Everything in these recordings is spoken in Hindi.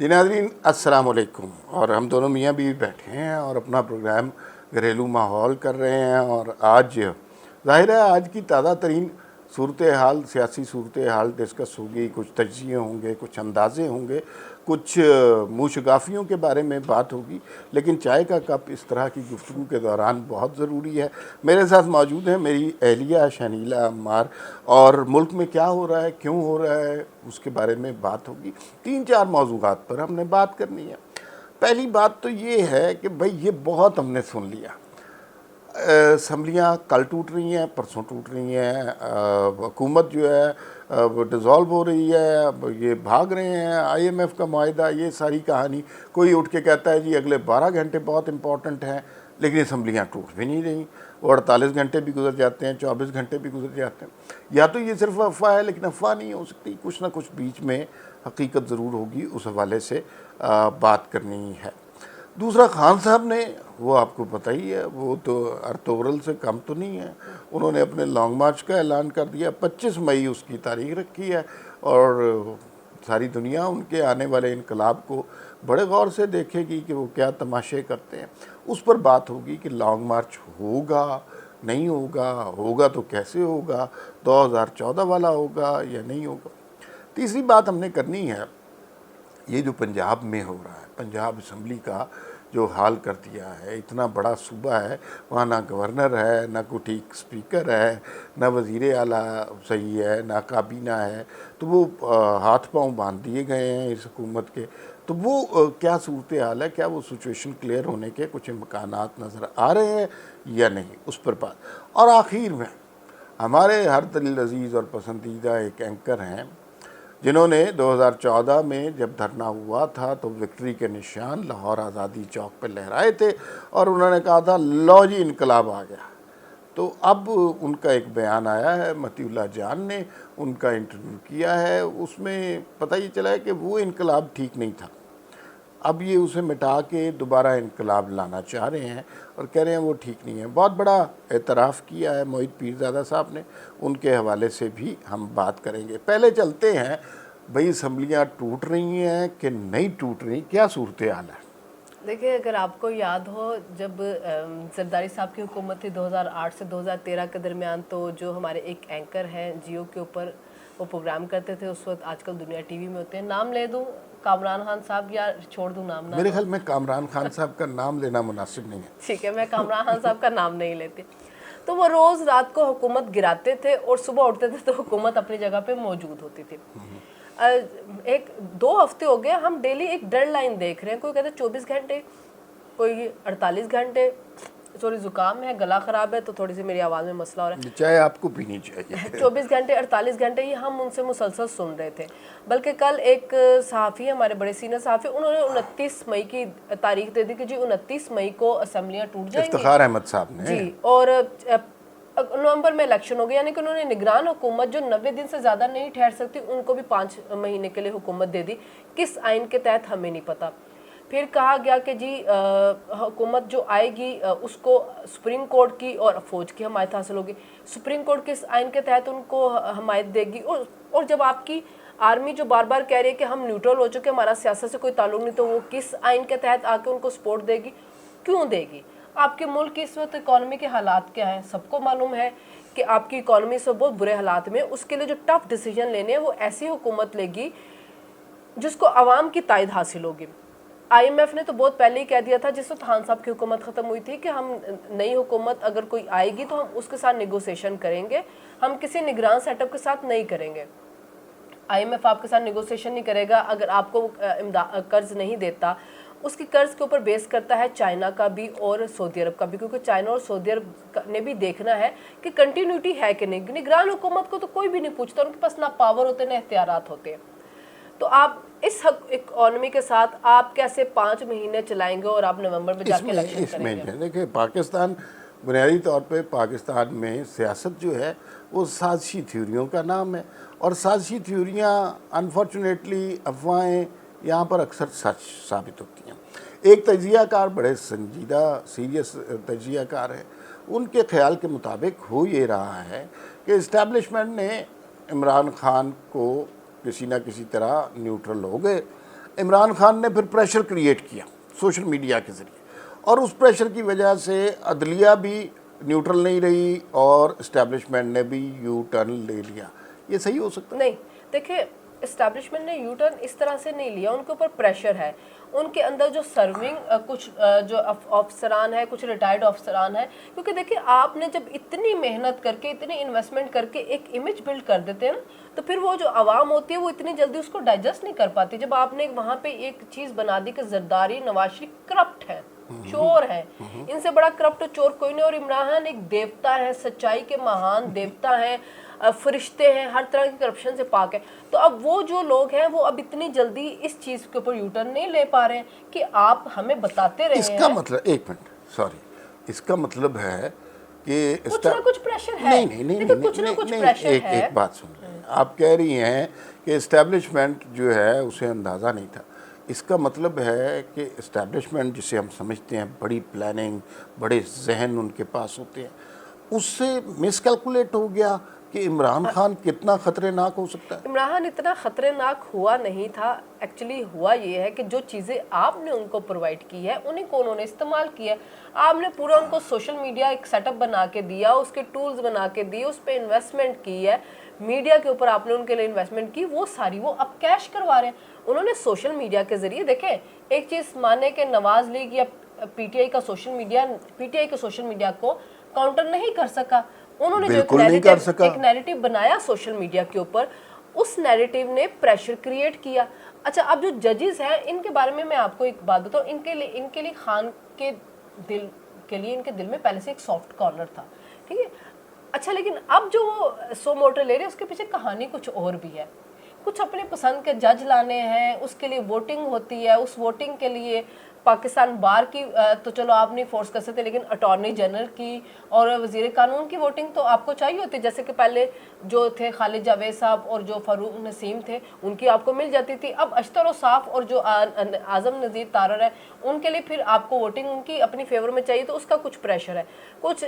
जी नाज़रीन अस्सलाम वालेकुम। और हम दोनों मियाँ बीवी बैठे हैं और अपना प्रोग्राम घरेलू माहौल कर रहे हैं। और आज ज़ाहिर है आज की ताज़ा तरीन सूरत हाल, सियासी सूरत हाल डिस्कस होगी, कुछ तज्ज़िये होंगे, कुछ अंदाज़े होंगे, कुछ मुशगाफियों के बारे में बात होगी। लेकिन चाय का कप इस तरह की गुफ्तगू के दौरान बहुत ज़रूरी है। मेरे साथ मौजूद हैं मेरी अहलिया शनीला अम्मार, और मुल्क में क्या हो रहा है, क्यों हो रहा है, उसके बारे में बात होगी। 3-4 मौज़ूआत पर हमने बात करनी है। पहली बात तो ये है कि भाई ये बहुत हमने सुन लिया, असम्बलियाँ कल टूट रही हैं, परसों टूट रही हैं, हुकूमत जो है वो डिज़ोल्व हो रही है, अब ये भाग रहे हैं, IMF का मुआहिदा, ये सारी कहानी। कोई उठ के कहता है जी अगले 12 घंटे बहुत इंपॉर्टेंट हैं, लेकिन असम्बलियाँ टूट भी नहीं रही। वो 48 घंटे भी गुजर जाते हैं, 24 घंटे भी गुजर जाते हैं। या तो ये सिर्फ अफवाह है, लेकिन अफवाह नहीं हो सकती, कुछ ना कुछ बीच में हकीकत ज़रूर होगी। उस हवाले से बात करनी है। दूसरा, खान साहब ने, वो आपको पता ही है, वो तो अर्तुगरुल से कम तो नहीं है। उन्होंने अपने लॉन्ग मार्च का ऐलान कर दिया, 25 मई उसकी तारीख रखी है। और सारी दुनिया उनके आने वाले इनकलाब को बड़े गौर से देखेगी कि वो क्या तमाशे करते हैं। उस पर बात होगी कि लॉन्ग मार्च होगा, नहीं होगा, होगा तो कैसे होगा, 2014 वाला होगा या नहीं होगा। तीसरी बात हमने करनी है, ये जो पंजाब में हो रहा है, पंजाब असम्बली का जो हाल कर दिया है। इतना बड़ा सूबा है, वहाँ ना गवर्नर है, ना कोई ठीक स्पीकर है, ना वज़ीर आला सही है, ना काबीना है। तो वो हाथ पांव बांध दिए गए हैं इस हुकूमत के। तो वो क्या सूरत हाल है, क्या वो सिचुएशन क्लियर होने के कुछ इम्कानात नज़र आ रहे हैं या नहीं, उस पर बात। और आखिर में हमारे हर दिल अजीज़ और पसंदीदा एक एंकर हैं, जिन्होंने 2014 में जब धरना हुआ था तो विक्ट्री के निशान लाहौर आज़ादी चौक पर लहराए थे, और उन्होंने कहा था लो जी इनकलाब आ गया। तो अब उनका एक बयान आया है, मतीउल्लाह जान ने उनका इंटरव्यू किया है, उसमें पता ही चला है कि वो इनकलाब ठीक नहीं था। अब ये उसे मिटा के दोबारा इनकलाब लाना चाह रहे हैं और कह रहे हैं वो ठीक नहीं है। बहुत बड़ा एतराफ़ किया है मोहित पीरज़ादा साहब ने, उनके हवाले से भी हम बात करेंगे। पहले चलते हैं भाई, असम्बलियाँ टूट रही हैं कि नहीं टूट रही, क्या सूरत हाल है? देखिए, अगर आपको याद हो, जब जरदारी साहब की हुकूमत थी 2008 से 2013 के दरमियान, तो जो हमारे एक एंकर हैं जियो के ऊपर, वो प्रोग्राम करते थे उस वक्त, आजकल दुनिया टीवी में होते हैं, नाम ले दूं कामरान खान साहब या छोड़ दूं नाम ना? मेरे ख्याल में कामरान खान साहब का नाम लेना मुनासिब नहीं है। ठीक है, मैं कामरान खान साहब का नाम नहीं लेती। तो वो रोज़ रात को हुकूमत गिराते थे और सुबह उठते थे तो हुकूमत अपनी जगह पे मौजूद होती थी। एक 2 हफ्ते हो गए हम डेली एक डेड लाइन देख रहे हैं। कोई कहते 24 घंटे, कोई 48 घंटे। सॉरी, जुकाम है, गला ख़राब है, तो थोड़ी सी मेरी आवाज़ में मसला हो रहा है। चाय आपको पीनी चाहिए। 24 घंटे, 48 घंटे, ये हम उनसे मुसलसल सुन रहे थे। बल्कि कल एक सहाफ़ी, हमारे बड़े सीनियर सहाफ़ी, उन्होंने 29 मई की तारीख दे दी कि जी 29 मई को असम्बलियाँ टूट जाएंगी। इफ्तिखार अहमद साहब ने जी। और नवंबर में इलेक्शन हो गया, यानी कि उन्होंने निगरान हुकूमत जो 90 दिन से ज़्यादा नहीं ठहर सकती, उनको भी 5 महीने के लिए हुकूमत दे दी। किस आइन के तहत हमें नहीं पता। फिर कहा गया कि जी हुकूमत जो आएगी उसको सुप्रीम कोर्ट की और फौज की हमायत हासिल होगी। सुप्रीम कोर्ट किस आइन के तहत उनको हमायत देगी? और जब आपकी आर्मी जो बार बार कह रही है कि हम न्यूट्रल हो चुके, हमारा सियासत से कोई ताल्लुक नहीं, तो वो किस आइन के तहत आके उनको सपोर्ट देगी? क्यों देगी? आपके मुल्क की इस वक्त इकॉनमी के हालात क्या हैं? सबको मालूम है कि आपकी इकॉनमी से बहुत बुरे हालात में, उसके लिए जो टफ डिसीजन लेने हैं वो ऐसी हुकूमत लेगी जिसको आवाम की तायद हासिल होगी। IMF ने तो बहुत पहले ही कह दिया था, जिस वक्त खान साहब की हुकूमत ख़त्म हुई थी, कि हम नई हुकूमत अगर कोई आएगी तो हम उसके साथ निगोसिएशन करेंगे, हम किसी निगरान सेटअप के साथ नहीं करेंगे। IMF आपके साथ निगोसिएशन नहीं करेगा। अगर आपको कर्ज नहीं देता, उसकी कर्ज के ऊपर बेस करता है चाइना का भी और सऊदी अरब का भी, क्योंकि चाइना और सऊदी अरब ने भी देखना है कि कंटिन्यूटी है कि नहीं। निगरान हुकूमत को तो कोई भी नहीं पूछता, उनके पास ना पावर होते ना इख्तियारात होते हैं। तो आप इस इकॉनमी के साथ आप कैसे 5 महीने चलाएंगे और आप नवंबर में जाके इलेक्शन करेंगे? देखिए, पाकिस्तान बुनियादी तौर पे, पाकिस्तान में सियासत जो है वो साजिशी थ्योरियों का नाम है। और साजिशी थ्योरियाँ, अनफॉर्चुनेटली अफवाहें यहाँ पर अक्सर सच साबित होती हैं। एक तजियाकार, बड़े संजीदा सीरियस तजियाकार है, उनके ख्याल के मुताबिक हो ये रहा है कि इस्टेब्लिशमेंट ने इमरान खान को किसी न किसी तरह न्यूट्रल हो गए, इमरान खान ने फिर प्रेशर क्रिएट किया सोशल मीडिया के ज़रिए, और उस प्रेशर की वजह से अदलिया भी न्यूट्रल नहीं रही और इस्टेब्लिशमेंट ने भी यू टर्न ले लिया। ये सही हो सकता है? नहीं, देखिए, इस्टेब्लिशमेंट ने यू टर्न इस तरह से नहीं लिया, उनके ऊपर प्रेशर है। उनके अंदर जो सर्विंग कुछ जो अफसरान है, कुछ रिटायर्ड अफसरान है, क्योंकि देखिए आपने जब इतनी मेहनत करके, इतनी इन्वेस्टमेंट करके एक इमेज बिल्ड कर देते हैं ना, तो फिर वो जो आवाम होती है वो इतनी जल्दी उसको डाइजेस्ट नहीं कर पाती। जब आपने वहाँ पे एक चीज़ बना दी कि जरदारी नवाज शरीफ करप्ट है, चोर है, इनसे बड़ा करप्ट चोर कोई नहीं, और इमरान खान एक देवता है, सच्चाई के महान देवता हैं, फरिश्ते हैं, हर तरह की करप्शन से पाक है। तो अब वो जो लोग हैं वो अब इतनी जल्दी इस चीज़ के ऊपर यूटर्न नहीं ले पा रहे हैं कि आप हमें बताते रहे इसका हैं। मतलब, एक मिनट, सॉरी, इसका मतलब है कि कुछ ना कुछ प्रेशर है। नहीं नहीं नहीं देखिए, नहीं कुछ ना कुछ नहीं, प्रेशर एक है। एक बात सुन लें। आप कह रही हैं कि इस्टेब्लिशमेंट जो है उसे अंदाज़ा नहीं था। इसका मतलब है कि इस्टेब्लिशमेंट जिसे हम समझते हैं बड़ी प्लानिंग, बड़े जहन उनके पास होते हैं, उससे मिसकैलकुलेट हो गया कि इमरान खान कितना ख़तरनाक हो सकता है। इमरान खान इतना खतरनाक हुआ नहीं था। एक्चुअली हुआ ये है कि जो चीज़ें आपने उनको प्रोवाइड की है उन्हीं को उन्होंने इस्तेमाल किया। आपने पूरा उनको सोशल मीडिया एक सेटअप बना के दिया, उसके टूल्स बना के दिए, उस पर इन्वेस्टमेंट की है, मीडिया के ऊपर आपने उनके लिए इन्वेस्टमेंट की, वो सारी वो अब कैश करवा रहे हैं। उन्होंने सोशल मीडिया के ज़रिए, देखें, एक चीज़ माने कि नवाज लीग या पीटीआई का सोशल मीडिया, पीटीआई के सोशल मीडिया को काउंटर नहीं कर सका। उन्होंने जो एक नैरेटिव बनाया सोशल मीडिया के ऊपर, उस नैरेटिव ने प्रेशर क्रिएट किया। अच्छा, अब जो जजेस हैं इनके बारे में मैं आपको एक बात बताऊं, इनके लिए खान के दिल के लिए, इनके दिल में पहले से एक सॉफ्ट कॉर्नर था, ठीक है। अच्छा, लेकिन अब जो वो सो मोटर ले रहे हैं उसके पीछे कहानी कुछ और भी है। कुछ अपने पसंद के जज लाने हैं, उसके लिए वोटिंग होती है, उस वोटिंग के लिए पाकिस्तान बार की तो चलो आप नहीं फोर्स कर सकते, लेकिन अटॉर्नी जनरल की और वजीर कानून की वोटिंग तो आपको चाहिए होती है। जैसे कि पहले जो थे खालिद जावेद साहब और जो फारूक नसीम थे, उनकी आपको मिल जाती थी। अब अशतर और साफ और जो आज़म नज़ीर तारर है, उनके लिए फिर आपको वोटिंग उनकी अपनी फेवर में चाहिए, तो उसका कुछ प्रेशर है। कुछ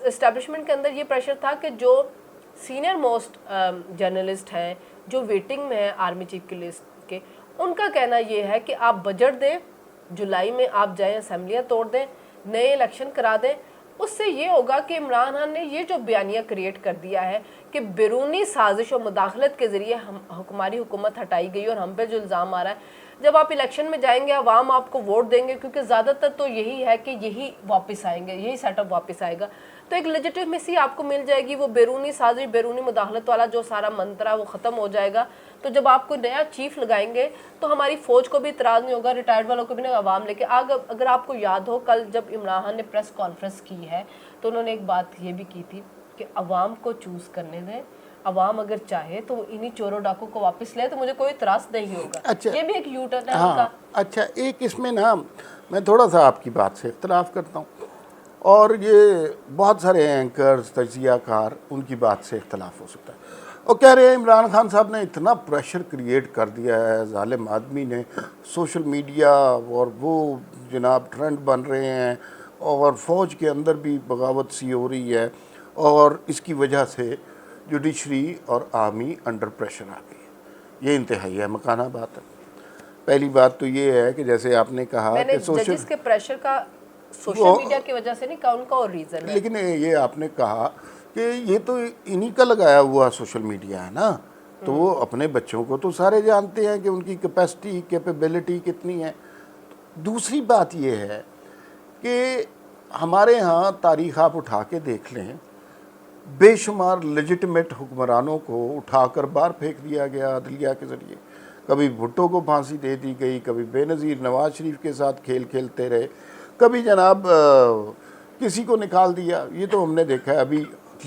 इस्टेब्लिशमेंट के अंदर ये प्रेशर था कि जो सीनियर मोस्ट जर्नलिस्ट हैं, जो वेटिंग में है आर्मी चीफ की लिस्ट के, उनका कहना ये है कि आप बजट दें, जुलाई में आप जाएं, असेंबलियाँ तोड़ दें, नए इलेक्शन करा दें। उससे ये होगा कि इमरान खान ने ये जो बयानिया क्रिएट कर दिया है कि बैरूनी साजिश और मुदाखलत के ज़रिए हमारी हुकूमत हटाई गई और हम पे जो इल्ज़ाम आ रहा है, जब आप इलेक्शन में जाएंगे अवाम आपको वोट देंगे, क्योंकि ज़्यादातर तो यही है कि यही वापस आएंगे, यही सेटअप वापस आएगा, तो एक लेजिटिमेसी आपको मिल जाएगी। वो बैरूनी साजिश, बैरूनी मुदाखलत वाला जो सारा मंत्रा वो ख़त्म हो जाएगा। तो जब आपको नया चीफ लगाएंगे तो हमारी फ़ौज को भी इतराज़ नहीं होगा, रिटायर्ड वालों को भी नहीं, आवाम लेके अगर आपको याद हो, कल जब इमरान खान ने प्रेस कॉन्फ्रेंस की है तो उन्होंने एक बात ये भी की थी कि अवाम को चूज़ करने दें, अवाम अगर चाहे तो वो इन्हीं चोरों डाकों को वापस ले, तो मुझे कोई इतराज़ नहीं होगा। अच्छा, ये भी एक यू टर्न है उनका। अच्छा, एक इसमें ना मैं थोड़ा सा आपकी बात से इख्तलाफ करता हूँ, और ये बहुत सारे एंकर्स, तजियाकार, उनकी बात से इख्तलाफ हो सकता है। और कह रहे हैं इमरान खान साहब ने इतना प्रेशर क्रिएट कर दिया है, जालिम आदमी ने, सोशल मीडिया और वो जनाब ट्रेंड बन रहे हैं, और फ़ौज के अंदर भी बगावत सी हो रही है, और इसकी वजह से जुडिशरी और आर्मी अंडर प्रेशर आ गई है। ये इंतहाई है मकाना बात है। पहली बात तो ये है कि जैसे आपने कहा कि सोशल के प्रेशर का सोशल मीडिया की वजह से नहीं, का उनका और रीज़न है। लेकिन ये आपने कहा कि ये तो इन्हीं का लगाया हुआ सोशल मीडिया है ना, तो वो अपने बच्चों को तो सारे जानते हैं कि उनकी कैपेसिटी, कैपेबिलिटी कितनी है। दूसरी बात ये है कि हमारे यहाँ तारीख़ आप उठा के देख लें, बेशुमार लेजिटिमेट हुक्मरानों को उठाकर बाहर फेंक दिया गया अदलिया के ज़रिए। कभी भुट्टो को फांसी दे दी गई, कभी बेनज़ीर नवाज शरीफ के साथ खेल खेलते रहे, कभी जनाब किसी को निकाल दिया। ये तो हमने देखा है। अभी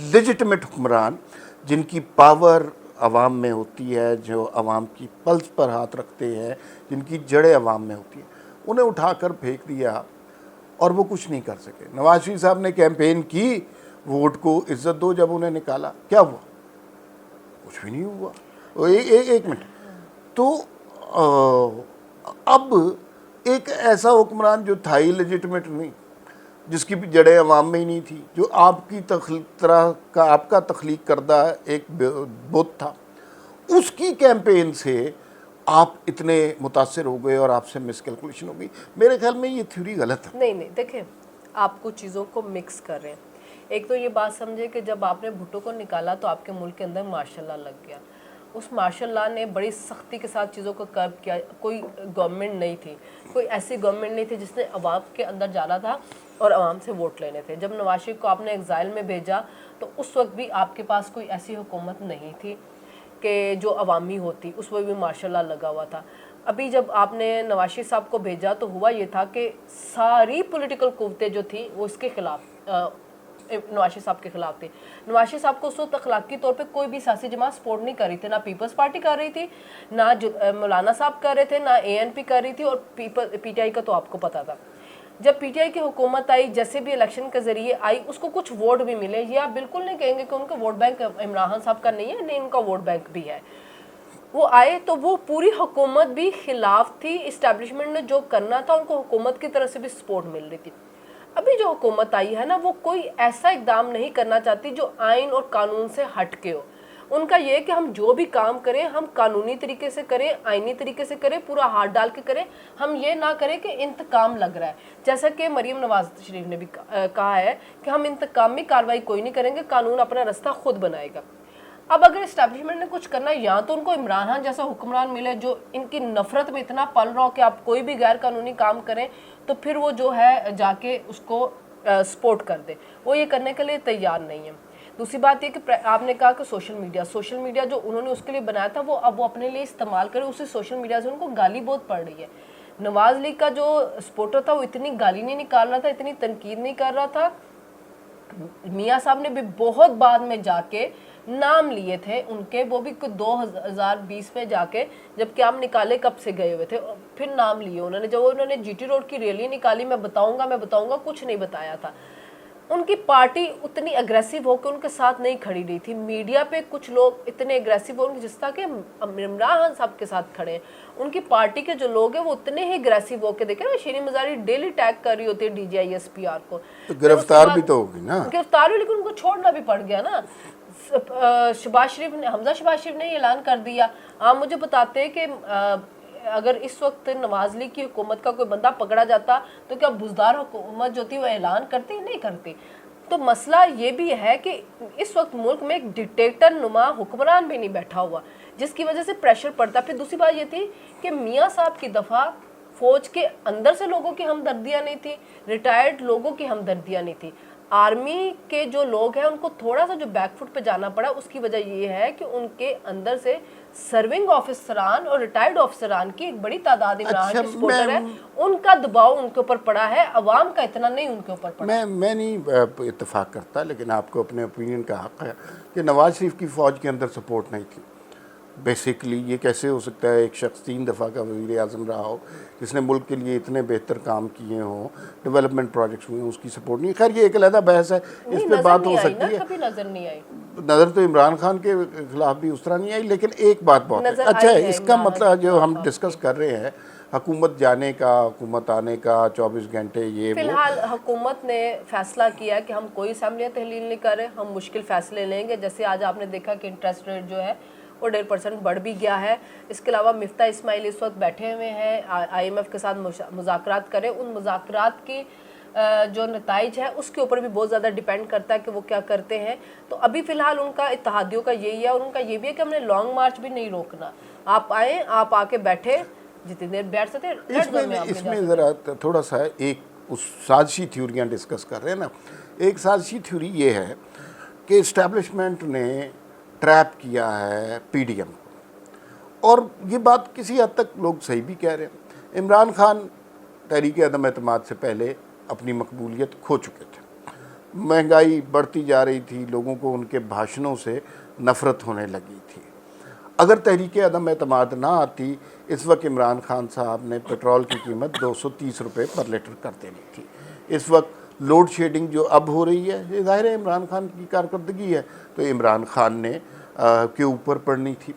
लेजिटिमेट हुक्मरान जिनकी पावर आवाम में होती है, जो आवाम की पल्स पर हाथ रखते हैं, जिनकी जड़ें आवाम में होती हैं, उन्हें उठाकर फेंक दिया और वो कुछ नहीं कर सके। नवाज शरीफ साहब ने कैंपेन की, वोट को इज्जत दो, जब उन्हें निकाला क्या हुआ? कुछ भी नहीं हुआ। एक मिनट, तो अब एक ऐसा हुक्मरान जो था ही लेजिटिमेट नहीं, जिसकी भी जड़ें अवाम में ही नहीं थी, जो आपकी तरह का आपका तख्लीक करदा एक बुत था, उसकी कैंपेन से आप इतने मुतासर हो गए और आपसे मिसकैलकुलेशन हो गई। मेरे ख्याल में ये थ्योरी गलत है। नहीं नहीं, देखिए आप कुछ चीज़ों को मिक्स कर रहे हैं। एक तो ये बात समझे कि जब आपने भुट्टो को निकाला तो आपके मुल्क के अंदर मार्शल लॉ लग गया। उस मार्शल लॉ ने बड़ी सख्ती के साथ चीज़ों को कर्ब किया। कोई गवर्नमेंट नहीं थी, कोई ऐसी गवर्नमेंट नहीं थी जिसने अवाम के अंदर जाना था और अवाम से वोट लेने थे। जब नवाज शरीफ को आपने एग्जाइल में भेजा तो उस वक्त भी आपके पास कोई ऐसी हुकूमत नहीं थी कि जो अवामी होती, उस वक्त भी मार्शल लॉ लगा हुआ था। अभी जब आपने नवाज शरीफ साहब को भेजा तो हुआ ये था कि सारी पॉलिटिकल कुव्वतें जो थी वो इसके खिलाफ नवाज शरीफ साहब के खिलाफ थे। नवाज शरीफ साहब को उस वक्त अखलाकी तौर पे कोई भी सियासी जमात सपोर्ट नहीं कर रही थी, ना पीपल्स पार्टी कर रही थी, ना मौलाना साहब कर रहे थे, ना ANP कर रही थी, और PTI का तो आपको पता था। जब PTI की हुकूमत आई, जैसे भी इलेक्शन के जरिए आई, उसको कुछ वोट भी मिले। ये आप बिल्कुल नहीं कहेंगे कि उनका वोट बैंक इमरान खान साहब का नहीं है, नहीं उनका वोट बैंक भी है। वो आए तो वो पूरी हुकूमत भी खिलाफ थी, इस्टेब्लिशमेंट ने जो करना था उनको हुकूमत की तरफ से भी सपोर्ट मिल रही थी। अभी जो हुकूमत आई है ना, वो कोई ऐसा इकदाम नहीं करना चाहती जो आइन और कानून से हट के हो। उनका ये है कि हम जो भी काम करें हम कानूनी तरीके से करें, आइनी तरीके से करें, पूरा हाथ डाल के करें। हम ये ना करें कि इंतकाम लग रहा है, जैसा कि मरीम नवाज शरीफ ने भी कहा है कि हम इंतकामी कार्रवाई कोई नहीं करेंगे, कानून अपना रास्ता खुद बनाएगा। अब अगर इस्टेब्लिशमेंट ने कुछ करना है, या तो उनको इमरान खान जैसा हुक्मरान मिले जो इनकी नफरत में इतना पल रहा हो कि आप कोई भी गैर कानूनी काम करें तो फिर वो जो है जाके उसको सपोर्ट कर दे। वो ये करने के लिए तैयार नहीं है। दूसरी बात ये कि आपने कहा कि सोशल मीडिया जो उन्होंने उसके लिए बनाया था वो अब वो अपने लिए इस्तेमाल करे। उसी सोशल मीडिया से उनको गाली बहुत पड़ रही है। नवाज लीग का जो सपोर्टर था वो इतनी गाली नहीं निकाल रहा था, इतनी तनकीद नहीं कर रहा था। मियाँ साहब ने भी बहुत बाद में जाके नाम लिए थे उनके, वो भी 2020 में जाके, जबकि आप निकाले कब से गए हुए थे, फिर नाम लिए उन्होंने। जब उन्होंने GT रोड की रैली निकाली, मैं बताऊंगा कुछ नहीं बताया था। उनकी पार्टी उतनी अग्रेसिव होकर उनके साथ नहीं खड़ी रही थी। मीडिया पे कुछ लोग इतने अग्रेसिव होंगे जिस तरह के इमरान खान साहब के साथ खड़े हैं। उनकी पार्टी के जो लोग हैं वो उतने ही अग्रेसिव होकर, देखे ना शिरीन मज़ारी डेली टैग कर रही होती है DGI SPR को। तो गिरफ्तार भी तो होगी ना, गिरफ्तार हुई, लेकिन उनको छोड़ना भी पड़ गया ना। हमजा शहबाज शरीफ ने ऐलान कर दिया। आप मुझे बताते हैं कि अगर इस वक्त नवाज लीग की हुकूमत का कोई बंदा पकड़ा जाता तो क्या बुजदार हुकूमत जो थी वो ऐलान करती? नहीं करती। तो मसला ये भी है कि इस वक्त मुल्क में एक डिक्टेटर नुमा हुक्मरान भी नहीं बैठा हुआ, जिसकी वजह से प्रेशर पड़ता। फिर दूसरी बात ये थी कि मियाँ साहब की दफ़ा फौज के अंदर से लोगों की हमदर्दियाँ नहीं थी, रिटायर्ड लोगों की हमदर्दियाँ नहीं थी। आर्मी के जो लोग हैं उनको थोड़ा सा जो बैकफुट पे जाना पड़ा, उसकी वजह ये है कि उनके अंदर से सर्विंग ऑफिसरान और रिटायर्ड ऑफिसरान की एक बड़ी तादाद इमरान के सपोर्टर है, उनका दबाव उनके ऊपर पड़ा है, अवाम का इतना नहीं उनके ऊपर पड़ा। मैं नहीं इत्तेफाक करता, लेकिन आपको अपने ओपिनियन का हक है कि नवाज शरीफ की फ़ौज के अंदर सपोर्ट नहीं थी। बेसिकली ये कैसे हो सकता है, एक शख्स 3 दफ़ा का वज़ीर आज़म रहा हो, जिसने मुल्क के लिए इतने बेहतर काम किए हों, डेवलपमेंट प्रोजेक्ट्स हुए, उसकी सपोर्ट नहीं। खैर ये एक अलग बहस है, इस पे बात हो सकती है। कभी नजर नहीं आई, नज़र तो इमरान खान के खिलाफ भी उस तरह नहीं आई, लेकिन एक बात बहुत अच्छा है, इसका मतलब जो हम डिस्कस कर रहे हैं हुकूमत जाने का, हुकूमत आने का, 24 घंटे ये फिलहाल हुकूमत ने फैसला किया कि हम कोई असम्बलियाँ तहलील नहीं कर रहे, हम मुश्किल फ़ैसले लेंगे। जैसे आज आपने देखा कि इंटरेस्ट रेट जो है वो 1.5% बढ़ भी गया है। इसके अलावा मिफ्ता इस्माइल इस वक्त बैठे हुए हैं, IMF के साथ मुज़ाकरात करें। उन मुज़ाकरात की जो नताइज है उसके ऊपर भी बहुत ज़्यादा डिपेंड करता है कि वो क्या करते हैं। तो अभी फ़िलहाल उनका इत्तेहादियों का यही है, और उनका ये भी है कि हमने लॉन्ग मार्च भी नहीं रोकना। आप आए, आप आके बैठे, जितनी देर बैठ सकते। इसमें ज़रा थोड़ा सा एक उस साजिशी थ्योरियाँ डिस्कस कर रहे हैं ना। एक साजिशी थ्योरी ये है कि इस्टेब्लिशमेंट ने ट्रैप किया है PDM को, और ये बात किसी हद तक लोग सही भी कह रहे हैं। इमरान खान तहरीक अदम एतमाद से पहले अपनी मकबूलियत खो चुके थे, महंगाई बढ़ती जा रही थी, लोगों को उनके भाषणों से नफ़रत होने लगी थी। अगर तहरीक अदम एतमाद ना आती, इस वक्त इमरान खान साहब ने पेट्रोल की कीमत 230 रुपये पर लीटर कर देनी थी। इस वक्त लोड शेडिंग जो अब हो रही है, ये ज़ाहिर है इमरान खान की कारकर्दगी है, तो इमरान खान ने के ऊपर पड़नी थी।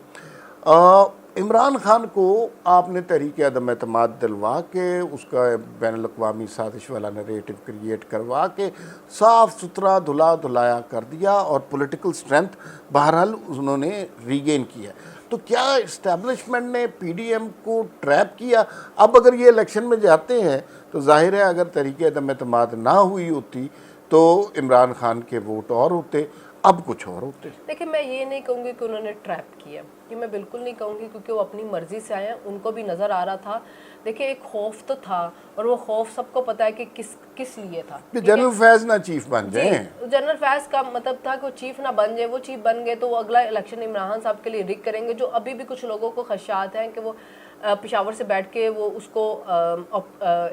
इमरान खान को आपने तहरीक अदम एतमाद दिलवा के, उसका बैनुल अक़वामी साजिश वाला नरेटिव क्रिएट करवा के साफ़ सुथरा धुला धुलाया कर दिया, और पॉलिटिकल स्ट्रेंथ बहरहाल उन्होंने रीगेन किया। तो क्या इस्टेब्लिशमेंट ने पीडीएम को ट्रैप किया? अब अगर ये इलेक्शन में जाते हैं तो जाहिर है अगर तरीके अदम एतमाद ना हुई होती तो इमरान खान के वोट और होते, अब कुछ और होते। देखिए, मैं ये नहीं कहूँगी कि उन्होंने ट्रैप किया, ये मैं बिल्कुल नहीं कहूँगी, क्योंकि वो अपनी मर्जी से आए हैं, उनको भी नज़र आ रहा था। देखिए, एक खौफ तो था, और वो खौफ सबको पता है कि किस लिए था। जनरल फैज ना चीफ बन जाए। जनरल फैज का मतलब था कि वो चीफ ना बन जाए। वो चीफ बन गए तो वो अगला इलेक्शन इमरान साहब के लिए रिग करेंगे। जो अभी भी कुछ लोगों को खदशात हैं कि वो पेशावर से बैठ के वो उसको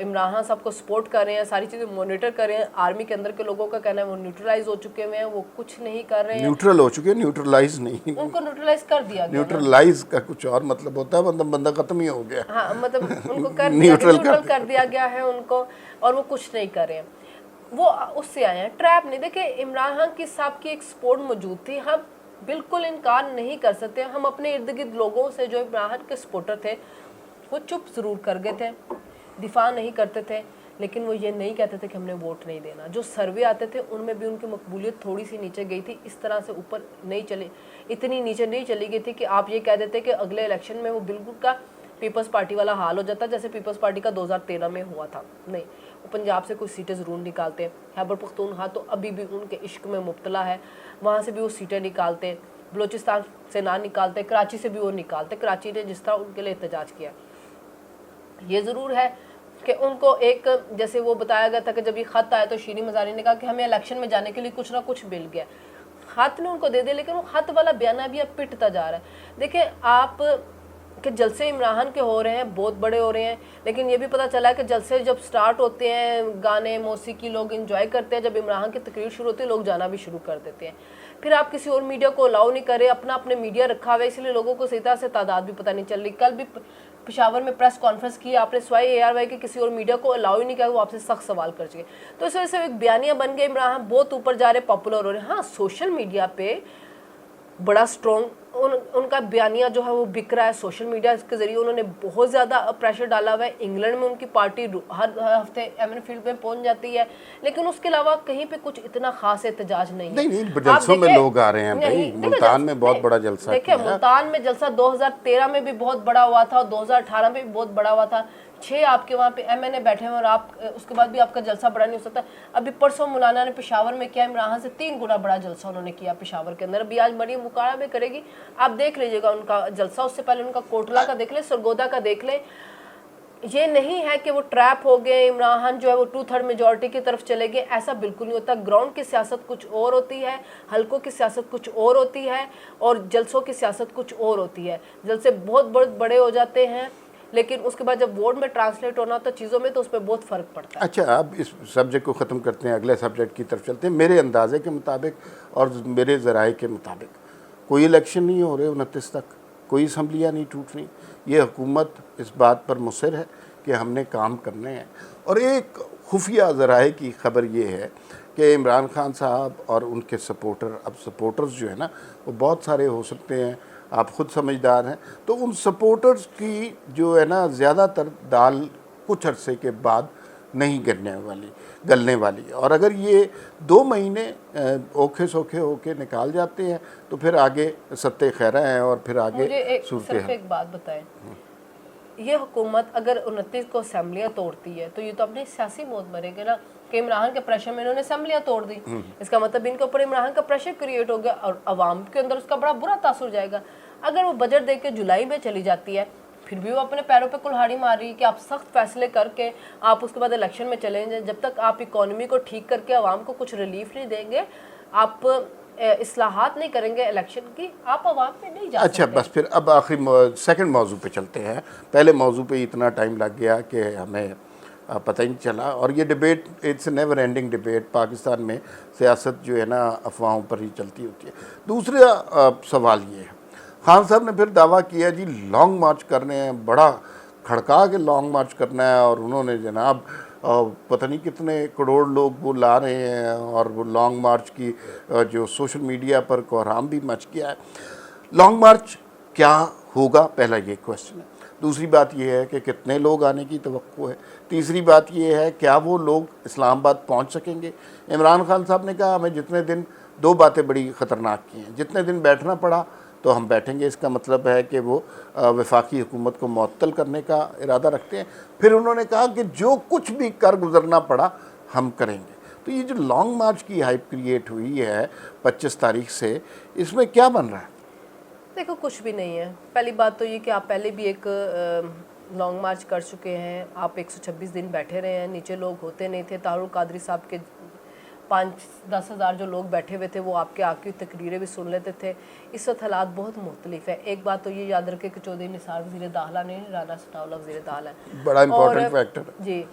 इमरान साहब को सपोर्ट कर रहे हैं, सारी चीज़ें मॉनिटर कर रहे हैं। आर्मी के अंदर के लोगों का कहना है वो न्यूट्रलाइज हो चुके हुए हैं, वो कुछ नहीं कर रहे हैं। न्यूट्रल हो चुके हैं, न्यूट्रलाइज नहीं, उनको न्यूट्रलाइज कर दिया गया। न्यूट्रलाइज का कुछ और मतलब होता है, मतलब बंदा खत्म ही हो गया। हाँ, मतलब उनको कर न्यूट्रल कर दिया गया है उनको, और वो कुछ नहीं कर रहे हैं। वो उससे आए हैं, ट्रैप नहीं। देखिए, इमरान खान की साहब की एक सपोर्ट मौजूद थी, हम बिल्कुल इनकार नहीं कर सकते। हम अपने इर्द गिर्द लोगों से जो इमरान खान के सपोर्टर थे वो चुप ज़रूर कर गए थे, दिफा नहीं करते थे, लेकिन वो ये नहीं कहते थे कि हमने वोट नहीं देना। जो सर्वे आते थे उनमें भी उनकी मकबूलियत थोड़ी सी नीचे गई थी, इस तरह से ऊपर नहीं चली, इतनी नीचे नहीं चली गई थी कि आप ये कह देते कि अगले इलेक्शन में वो बिल्कुल का पीपल्स पार्टी वाला हाल हो जाता जैसे पीपल्स पार्टी का 2013 में हुआ था। नहीं, वो पंजाब से कुछ सीटें ज़रूर निकालते हैं। खैबर पख्तूनख्वा तो अभी भी उनके इश्क में मुब्तला है, वहाँ से भी वो सीटें निकालते। बलूचिस्तान से ना निकालते, कराची से भी वो निकालते। कराची ने जिस तरह उनके लिए एहतजाज किया, ये ज़रूर है कि उनको एक, जैसे वो बताया गया था कि जब ये ख़त आया तो शीरी मज़ारी ने कहा कि हमें इलेक्शन में जाने के लिए कुछ ना कुछ मिल गया। ख़त ने उनको दे दिया, लेकिन वो ख़त वाला बयाना भी अब पिटता जा रहा है। देखिए, आप कि जलसे इमरान के हो रहे हैं, बहुत बड़े हो रहे हैं, लेकिन ये भी पता चला है कि जलसे जब स्टार्ट होते हैं, गाने मौसीकी लोग इंजॉय करते हैं, जब इमरान की तकरीर शुरू होती है लोग जाना भी शुरू कर देते हैं। फिर आप किसी और मीडिया को अलाउ नहीं कर रहे, अपने मीडिया रखा हुआ है, इसलिए लोगों को सही तरह से तादाद भी पता नहीं चल रही। कल भी पेशावर में प्रेस कॉन्फ्रेंस की आपने, स्वाई ARY के किसी और मीडिया को अलाउ ही नहीं किया, वो आपसे सख्त सवाल कर चुके। तो इस वजह से एक बयानिया बन गए, इमरान बहुत ऊपर जा रहे, पॉपुलर हो रहे हैं। हाँ, सोशल मीडिया पे बड़ा स्ट्रॉन्ग उनका बयानिया जो है वो बिक रहा है। सोशल मीडिया के जरिए उन्होंने बहुत ज़्यादा प्रेशर डाला हुआ है। इंग्लैंड में उनकी पार्टी हर हफ्ते एमएन फील्ड में पहुंच जाती है, लेकिन उसके अलावा कहीं पे कुछ इतना खास एहतजाज नहीं है। नहीं, जलसों में लोग आ रहे हैं भाई। मुल्तान में बहुत बड़ा जलसा देखिए, मुल्तान में जलसा 2013 में भी बहुत बड़ा हुआ था और 2018 में भी बहुत बड़ा हुआ था। 6 आपके वहाँ पे MNA बैठे हुए और आप उसके बाद भी आपका जलसा बड़ा नहीं हो सकता। अभी परसों मौलाना ने पेशावर में किया, इमरान से 3 गुना बड़ा जलसा उन्होंने किया पेशावर के अंदर। अभी आज मरियम मुकाड़ा में करेगी, आप देख लीजिएगा उनका जलसा। उससे पहले उनका कोटला का देख ले, सरगोदा का देख ले। ये नहीं है कि वो ट्रैप हो गए, इमरान खान जो है वो 2/3 मेजॉरिटी की तरफ चले गए, ऐसा बिल्कुल नहीं होता। ग्राउंड की सियासत कुछ और होती है, हलकों की सियासत कुछ और होती है, और जलसों की सियासत कुछ और होती है। जलसे बहुत बहुत बड़े हो जाते हैं, लेकिन उसके बाद जब वोट में ट्रांसलेट होना होता है चीज़ों में, तो उस पर बहुत फ़र्क पड़ता है। अच्छा, अब इस सब्जेक्ट को ख़त्म करते हैं, अगले सब्जेक्ट की तरफ चलते हैं। मेरे अंदाजे के मुताबिक और मेरे ज़राए के मुताबिक कोई इलेक्शन नहीं हो रहे 29 तक, कोई असम्बलियाँ नहीं टूट रही। ये हुकूमत इस बात पर मुसर है कि हमने काम करने हैं। और एक खुफिया ज़राए की खबर ये है कि इमरान खान साहब और उनके सपोर्टर, अब सपोर्टर्स जो है ना वो बहुत सारे हो सकते हैं, आप ख़ुद समझदार हैं, तो उन सपोर्टर्स की जो है ना ज़्यादातर दाल कुछ अरसे के बाद नहीं गलने वाली। और अगर ये 2 महीने ओखे सोखे होके निकाल जाते हैं तो फिर आगे सत्ते खैरा हैं और फिर आगे सिर्फ एक बात बताएं, ये हुकूमत अगर 29 को असम्बलियाँ तोड़ती है तो ये तो अपनी सियासी मौत मरेगी ना, कि इमरान के प्रेशर में इन्होंने असम्बलियाँ तोड़ दी। इसका मतलब इनके ऊपर इमरान का प्रेशर क्रिएट हो गया और अवाम के अंदर उसका बड़ा बुरा तासुर जाएगा। अगर वो बजट दे के जुलाई में चली जाती है, फिर भी वो अपने पैरों पे कुल्हाड़ी मार रही है कि आप सख्त फैसले करके आप उसके बाद इलेक्शन में चले जाएं। जब तक आप इकोनॉमी को ठीक करके आवाम को कुछ रिलीफ नहीं देंगे, आप इस्लाहात नहीं करेंगे इलेक्शन की, आप आवाम में नहीं जा सकते। अच्छा, बस फिर अब आखिरी सेकंड मौजू पे चलते हैं। पहले मौजू पे इतना टाइम लग गया कि हमें पता ही नहीं चला, और ये debate it's never ending debate. Pakistan में सियासत जो है ना अफवाहों पर ही चलती होती है। दूसरा सवाल ये है, खान साहब ने फिर दावा किया जी लॉन्ग मार्च करने हैं, बड़ा खड़का के लॉन्ग मार्च करना है, और उन्होंने जनाब पता नहीं कितने करोड़ लोग वो ला रहे हैं, और वो लॉन्ग मार्च की जो सोशल मीडिया पर कोहराम भी मच गया है। लॉन्ग मार्च क्या होगा, पहला ये क्वेश्चन है। दूसरी बात ये है कि कितने लोग आने की तवक्को है। तीसरी बात ये है क्या वो लोग इस्लामाबाद पहुंच सकेंगे। इमरान खान साहब ने कहा हमें जितने दिन 2 बातें बड़ी ख़तरनाक की हैं, जितने दिन बैठना पड़ा तो हम बैठेंगे, इसका मतलब है कि वो वफाकी हुकूमत को मुअत्तल करने का इरादा रखते हैं। फिर उन्होंने कहा कि जो कुछ भी कर गुजरना पड़ा हम करेंगे। तो ये जो लॉन्ग मार्च की हाइप क्रिएट हुई है 25 तारीख से, इसमें क्या बन रहा है? देखो कुछ भी नहीं है। पहली बात तो ये कि आप पहले भी एक लॉन्ग मार्च कर चुके हैं, आप 126 दिन बैठे रहे हैं, नीचे लोग होते नहीं थे। तारुल कादरी साहब के 5-10 हज़ार जो लोग बैठे हुए थे वो आपके आकी तकरीरें भी सुन लेते थे। इस वक्त हालात बहुत मुख्तलिफ है। एक बात तो ये याद रखें कि चौधरी निसार वज़ीर दाखिला ने, राना सनाउल्लाह वज़ीर दाखिला है, बड़ा इंपॉर्टेंट फैक्टर जी।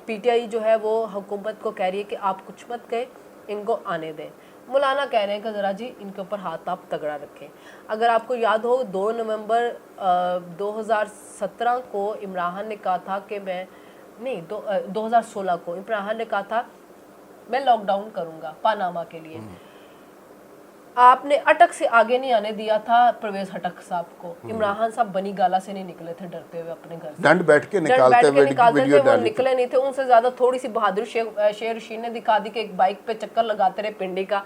पीटीआई जो है वो हुकूमत को कह रही है कि आप कुछ मत कहें, इनको आने दें। मौलाना कह रहे हैं कि ज़रा जी इनके ऊपर हाथ आप तगड़ा रखें। अगर आपको याद हो 2 नवंबर 2017 को इमरान खान ने कहा था कि मैं नहीं 2016 को इमरान खान ने कहा था मैं लॉकडाउन करूंगा पानामा के लिए। आपने अटक से आगे नहीं आने दिया था परवेज हटक साहब को। इमरान खान साहब बनी गाला से नहीं निकले थे डरते हुए अपने घर से, दंड बैठ के निकालते थे, वो निकले नहीं थे। उनसे ज्यादा थोड़ी सी बहादुर शेर रशीद ने दिखा दी कि एक बाइक पे चक्कर लगाते रहे पिंडी का।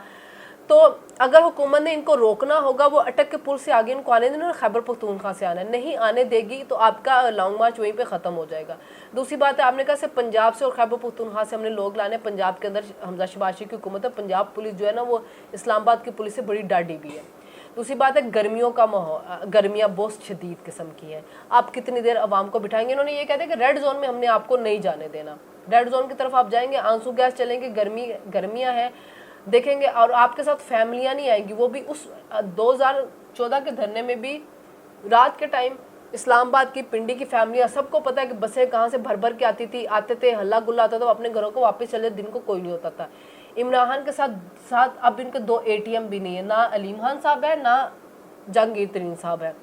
तो अगर हुकूमत ने इनको रोकना होगा, वो अटक के पुल से आगे इनको आने देना, खैबर पख्तूनख्वा से आना नहीं आने देगी तो आपका लॉन्ग मार्च वहीं पे ख़त्म हो जाएगा। दूसरी बात है, आपने कहा सिर्फ पंजाब से और खैबर पख्तूनख्वा से हमने लोग लाने। पंजाब के अंदर हमजा शहबाज की हुकूमत है, पंजाब पुलिस जो है ना वो इस्लामाबाद की पुलिस से बड़ी डाढ़ी भी है। दूसरी बात है गर्मियों का माहौल, गर्मियाँ बहुत शदीद किस्म की हैं। आप कितनी देर आवाम को बिठाएंगे? इन्होंने ये कहते हैं कि रेड जोन में हमने आपको नहीं जाने देना। रेड जोन की तरफ आप जाएंगे, आंसू गैस चलेंगे, गर्मियाँ हैं देखेंगे, और आपके साथ फैमिलियाँ नहीं आएंगी। वो भी उस 2014 के धरने में भी रात के टाइम इस्लामाबाद की पिंडी की फैमिलियाँ, सबको पता है कि बसें कहाँ से भर भर के आते थे, हल्ला गुल्ला आता था, अपने घरों को वापस चले, दिन को कोई नहीं होता था। इमरान खान के साथ अब इनके 2 ATM भी नहीं है, ना अलीम खान साहब है ना जहांगीर तरीन साहब है।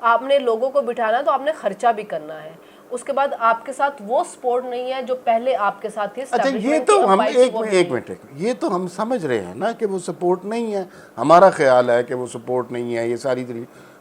आपने लोगों को बिठाना तो आपने खर्चा भी करना है। उसके बाद आपके साथ वो सपोर्ट नहीं है जो पहले आपके साथ थी। अच्छा, ये तो हम एक मिनट ये तो हम समझ रहे हैं ना कि वो सपोर्ट नहीं है। हमारा ख्याल है कि वो सपोर्ट नहीं है। ये सारी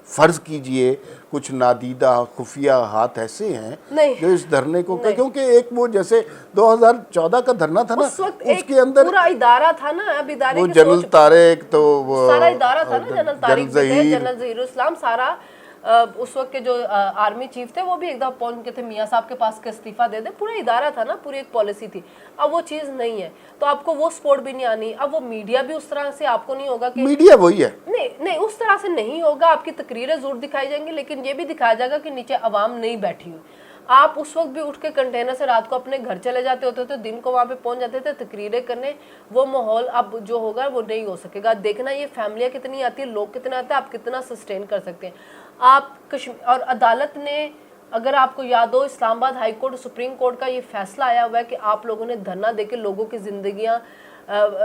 फ़र्ज़ कीजिए कुछ नादीदा खुफिया हाथ ऐसे हैं जो इस धरने को, क्योंकि एक वो जैसे 2014 का धरना था ना, उसके अंदर पूरा इदारा था ना, अब इदारे वो जनरल तारिक, तो वो सारा इदारा था ना, जनरल तारिक, जनरल ज़हीरुल इस्लाम, सारा उस वक्त के जो आर्मी चीफ थे वो भी एकदम पहुंच के थे मियाँ साहब के पास के इस्तीफा दे दे। पूरा इदारा था ना, पूरी एक पॉलिसी थी। अब वो चीज़ नहीं है तो आपको वो सपोर्ट भी नहीं आनी। अब वो मीडिया भी उस तरह से आपको नहीं होगा कि मीडिया वही है, नहीं उस तरह से नहीं होगा। आपकी तकरीरें जरूर दिखाई जाएंगी, लेकिन ये भी दिखाया जाएगा कि नीचे आवाम नहीं बैठी हुई। आप उस वक्त भी उठ के कंटेनर से रात को अपने घर चले जाते होते थे, दिन को वहाँ पे पहुँच जाते थे तकरीरें करने। वो माहौल अब जो होगा वो नहीं हो सकेगा। देखना ये फैमिलियाँ कितनी आती है, लोग कितने आते हैं, आप कितना सस्टेन कर सकते हैं। आप कश्मीर और अदालत ने, अगर आपको याद हो, Islamabad high court supreme court का ये फैसला आया हुआ है कि आप लोगों ने धरना देके लोगों की ज़िंदगियाँ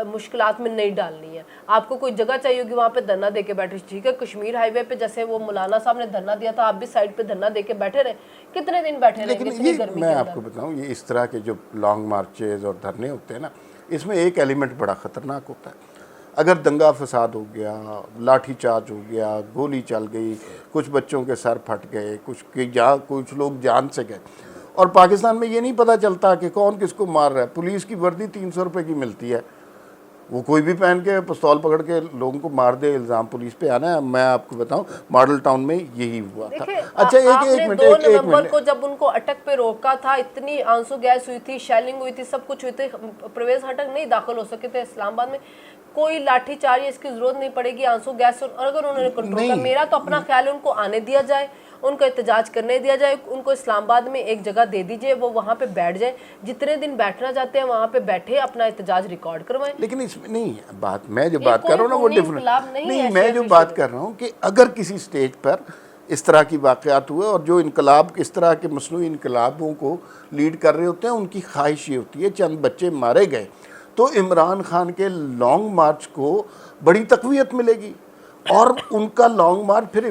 मुश्किलात में नहीं डालनी है। आपको कोई जगह चाहिए होगी वहाँ पे धरना देके बैठे, ठीक है। कश्मीर हाईवे पे जैसे वो मौलाना साहब ने धरना दिया था, आप भी साइड पे धरना देके बैठे रहे, कितने दिन बैठे रहे इतनी गर्मी मैं आपको बताऊँ, ये इस तरह के जो लॉन्ग मार्चेज और धरने होते हैं ना, इसमें एक एलिमेंट बड़ा ख़तरनाक होता है। अगर दंगा फसाद हो गया, लाठी चार्ज हो गया, गोली चल गई, कुछ बच्चों के सर फट गए, कुछ लोग जान से गए, और पाकिस्तान में ये नहीं पता चलता कि कौन किसको मार रहा है। पुलिस की वर्दी 300 रुपये की मिलती है, वो कोई भी पहन के पिस्तौल पकड़ के लोगों को मार दे, इल्ज़ाम पुलिस पे आना है। मैं आपको बताऊं मॉडल टाउन में यही हुआ था। अच्छा, एक मिनट 2 नवंबर को जब उनको अटक पे रोका था, इतनी आंसू गैस हुई थी, शेलिंग हुई थी, सब कुछ हुई थी, परवेज हटक नहीं दाखिल हो सके थे इस्लामाबाद में। कोई लाठी चार्ज इसकी जरूरत नहीं पड़ेगी, आंसू गैस, और अगर उन्होंने कंट्रोल किया, मेरा तो अपना ख्याल है उनको आने दिया जाए, उनको एहतजाज करने दिया जाए, उनको इस्लामाबाद में एक जगह दे दीजिए, वो वहाँ पे बैठ जाए, जितने दिन बैठना चाहते हैं वहाँ पे बैठे, अपना एहतजाज रिकॉर्ड करवाएं। लेकिन इसमें नहीं बात, मैं जो बात कर रहा हूँ ना वो डिफरेंट नहीं, मैं जो बात कर रहा हूँ कि अगर किसी स्टेज पर इस तरह की वाक़यात हुए और जो इनकलाब, इस तरह के मसनूई इनकलाबों को लीड कर रहे होते हैं, उनकी ख्वाहिश ये होती है चंद बच्चे मारे गए तो इमरान खान के लॉन्ग मार्च को बड़ी तक़वियत मिलेगी और उनका लॉन्ग मार्च फिर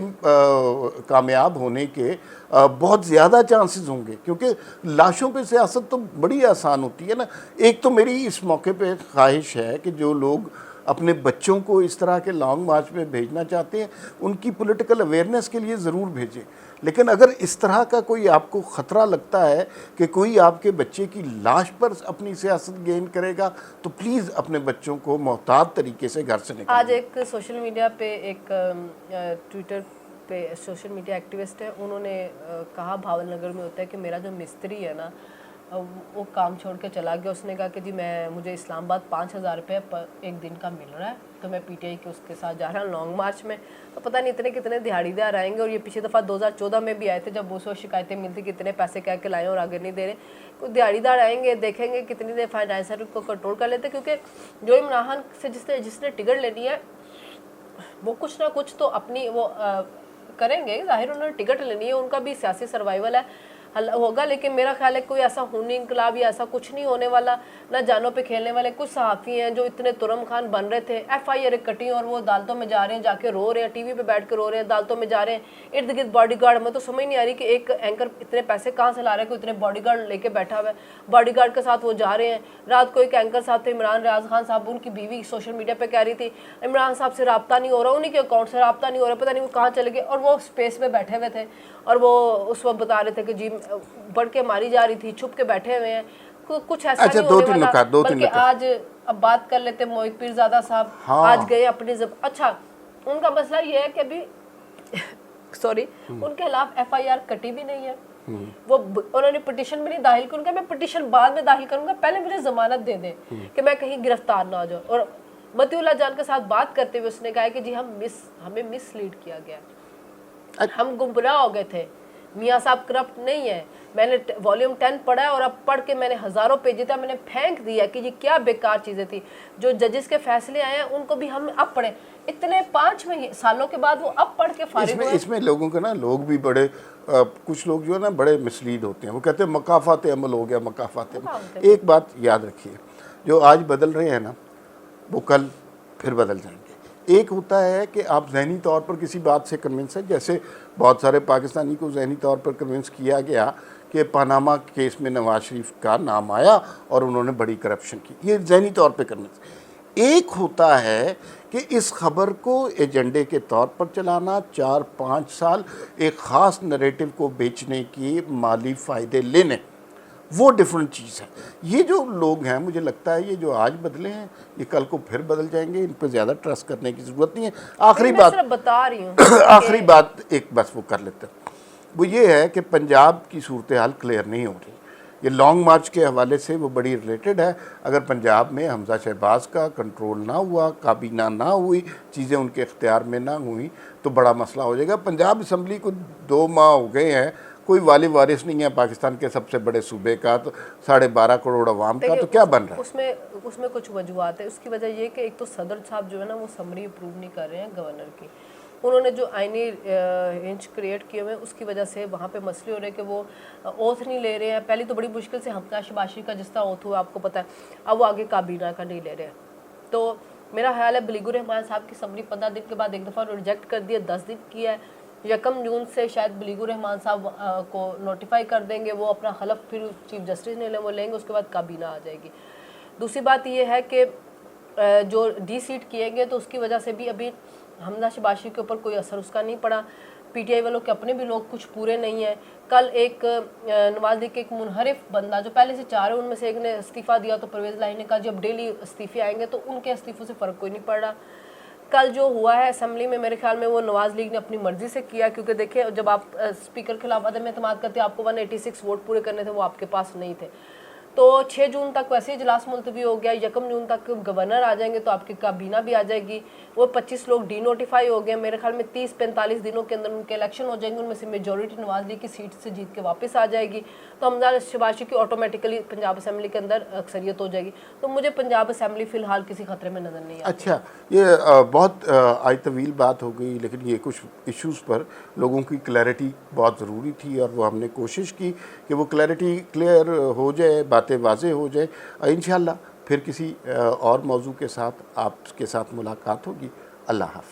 कामयाब होने के बहुत ज़्यादा चांसेस होंगे, क्योंकि लाशों पे सियासत तो बड़ी आसान होती है ना। एक तो मेरी इस मौके पे ख्वाहिश है कि जो लोग अपने बच्चों को इस तरह के लॉन्ग मार्च में भेजना चाहते हैं, उनकी पॉलिटिकल अवेयरनेस के लिए ज़रूर भेजें। लेकिन अगर इस तरह का कोई आपको ख़तरा लगता है कि कोई आपके बच्चे की लाश पर अपनी सियासत गेन करेगा, तो प्लीज़ अपने बच्चों को मोहतात तरीके से घर से निकालें। आज एक सोशल मीडिया पे एक ट्विटर पे सोशल मीडिया एक्टिविस्ट है, उन्होंने कहा भावनगर में होता है कि मेरा जो मिस्त्री है ना वो काम छोड़ के चला गया। उसने कहा कि जी मुझे इस्लामाबाद 5,000 रुपये पर एक दिन का मिल रहा है, तो मैं पीटीआई के उसके साथ जा रहा हूँ लॉन्ग मार्च में। तो पता नहीं इतने कितने दिहाड़ीदार आएंगे। और ये पिछली दफ़ा 2014 में भी आए थे, जब 200 शिकायतें मिलती कि इतने पैसे कह के लाए और आगे नहीं दे रहे। कुछ दिहाड़ीदार आएंगे, देखेंगे कितनी देर फाइनेंसर को कंट्रोल कर लेते, क्योंकि जो इमरान खान से जिसने टिकट लेनी है वो कुछ ना कुछ तो अपनी वो करेंगे। जाहिर उन्होंने टिकट लेनी है, उनका भी सियासी सर्वाइवल है, हल होगा। लेकिन मेरा ख्याल है कोई ऐसा खूनी इंकलाब या ऐसा कुछ नहीं होने वाला, ना जानों पे खेलने वाले। कुछ सहाफ़ी हैं जो इतने तुरम खान बन रहे थे, FIR कटी और वो अदालतों में जा रहे हैं, जाके रो रहे हैं, टीवी पे बैठ कर रो रहे हैं, अदालतों में जा रहे हैं, इर्द गिर्द बॉडीगार्ड। मैं तो समझ नहीं आ रही कि एक एंकर इतने पैसे कहाँ से ला रहे हैं, कोई इतने बॉडीगार्ड लेके बैठा हुआ है, बॉडीगार्ड के साथ वो जा रहे हैं। रात को एक एंकर साहब थे, इमरान रियाज खान साहब, उनकी बीवी सोशल मीडिया पर कह रही थी इमरान साहब से रब्ता नहीं हो रहा, उन्हीं के अकाउंट से रब्ता नहीं हो रहा, पता नहीं वो कहाँ चले गए। और वो स्पेस में बैठे हुए थे और वो उस वक्त बता रहे थे कि जी बढ़ के मारी जा रही थी, छुप के बैठे हुए हैं, कुछ ऐसा नहीं होने वाला। बल्कि आज अब बात कर लेते मोहित पीरजादा साहब। हाँ। आज गए अपनी अच्छा, उनका मसला ये है कि अभी सॉरी उनके खिलाफ FIR कटी भी नहीं है। वो उन्होंने पिटीशन भी नहीं दाखिल की। उनका मैं पिटीशन बाद में दाखिल करूंगा, पहले मुझे जमानत दे दें कि मैं कहीं गिरफ्तार ना हो जाऊं। और मतीउल्लाह जान के साथ बात करते हुए उसने कहा कि जी हमें मिसलीड किया गया, हम गुमराह हो गए थे, मियाँ साहब करप्ट नहीं है। मैंने वॉल्यूम 10 पढ़ा है और अब पढ़ के मैंने हज़ारों पेज था, मैंने फेंक दिया कि ये क्या बेकार चीज़ें थी। जो जजेस के फैसले आए हैं उनको भी हम अब पढ़े, इतने 5 सालों के बाद वो अब पढ़ के फारिग हुए। इसमें लोगों के ना, लोग भी बड़े कुछ लोग जो है ना बड़े मिसलीड होते हैं। वो कहते हैं मकाफात अमल हो गया, मकाफात अमल। एक बात याद रखिए, जो आज बदल रहे हैं ना वो कल फिर बदल जाएंगे। एक होता है कि आप ज़हनी तौर पर किसी बात से कन्विंस है, जैसे बहुत सारे पाकिस्तानी को ज़हनी तौर पर कन्विंस किया गया कि पनामा केस में नवाज शरीफ का नाम आया और उन्होंने बड़ी करप्शन की, ये ज़हनी तौर पर कन्विंस। एक होता है कि इस खबर को एजेंडे के तौर पर चलाना, 4-5 साल एक ख़ास नरेटिव को बेचने की माली फ़ायदे लेने, वो डिफरेंट चीज़ है। ये जो लोग हैं, मुझे लगता है ये जो आज बदले हैं ये कल को फिर बदल जाएंगे, इन पर ज़्यादा ट्रस्ट करने की ज़रूरत नहीं है। आखिरी बात बता रही हूँ आखिरी बात एक बस वो कर लेते हैं, वो ये है कि पंजाब की सूरत हाल क्लियर नहीं हो रही। ये लॉन्ग मार्च के हवाले से वो बड़ी रिलेटेड है। अगर पंजाब में हमजा शहबाज का कंट्रोल ना हुआ, काबीना ना हुई, चीज़ें उनके इख्तियार में ना हुई, तो बड़ा मसला हो जाएगा। पंजाब असम्बली को 2 माह हो गए हैं, कोई वाली वारिस नहीं है पाकिस्तान के सबसे बड़े सूबे का, तो 12.5 करोड़ अवाम का, तो क्या बन रहा है? उसमें कुछ वजूहत है। उसकी वजह ये कि एक तो सदर साहब जो है ना वो समरी अप्रूव नहीं कर रहे हैं गवर्नर की। उन्होंने जो आईनी हिंच क्रिएट किए हुए हैं उसकी वजह से वहाँ पे मसले हो रहे हैं कि वो ओथ नहीं ले रहे हैं। पहले तो बड़ी मुश्किल से हमजा शबाशी का जिस तरह ओथ हुआ आपको पता है, अब वो आगे काबीना का नहीं ले रहे हैं। तो मेरा ख्याल है बलीगुर रहमान साहब की समरी 15 दिन के बाद एक दफ़ा रिजेक्ट कर दिया, 10 दिन किया है। 1 जून से शायद बलीगुर रहमान साहब को नोटिफाई कर देंगे, वो अपना खलफ फिर चीफ जस्टिस ने वो लेंगे, उसके बाद काबीना आ जाएगी। दूसरी बात ये है कि जो सीट किए गए तो उसकी वजह से भी अभी हमजा शबाशी के ऊपर कोई असर उसका नहीं पड़ा। PTI वालों के अपने भी लोग कुछ पूरे नहीं हैं। कल एक नवाज लीग के एक मुनहरिफ बंदा जो पहले से 4 है उनमें से एक ने इस्तीफ़ा दिया, तो परवेज़ लाही ने कहा जब डेली इस्तीफ़े आएंगे तो उनके इस्तीफ़ों से फ़र्क कोई नहीं पड़ रहा। कल जो हुआ है असेंबली में, मेरे ख्याल में वो नवाज लीग ने अपनी मर्जी से किया, क्योंकि देखिए जब आप स्पीकर के खिलाफ अदम एतमाद करते हैं, आपको 186 वोट पूरे करने थे, वो आपके पास नहीं थे। तो 6 जून तक वैसे ही इजलास मुलतवी हो गया, 1 जून तक गवर्नर आ जाएंगे तो आपकी काबीना भी आ जाएगी। वो 25 लोग डीनोटिफाई हो गए, मेरे ख्याल में 30-45 दिनों के अंदर उनके इलेक्शन हो जाएंगे, उनमें से मेजॉरिटी नवाज लीग की सीट से जीत के वापस आ जाएगी, तो हमजा शबाशी की ऑटोमेटिकली पंजाब असम्बली के अंदर अक्सरियत हो जाएगी। तो मुझे पंजाब असम्बली फ़िलहाल किसी खतरे में नज़र नहीं आती। अच्छा, ये बहुत आज तवील बात हो गई, लेकिन ये कुछ इश्यूज़ पर लोगों की क्लैरिटी बहुत ज़रूरी थी और वो हमने कोशिश की कि वो क्लैरिटी क्लियर हो जाए, बातें वाज़ेह हो जाए। इंशाअल्लाह फिर किसी और मौजू के साथ आपके साथ मुलाकात होगी। अल्लाह हाफ़िज़।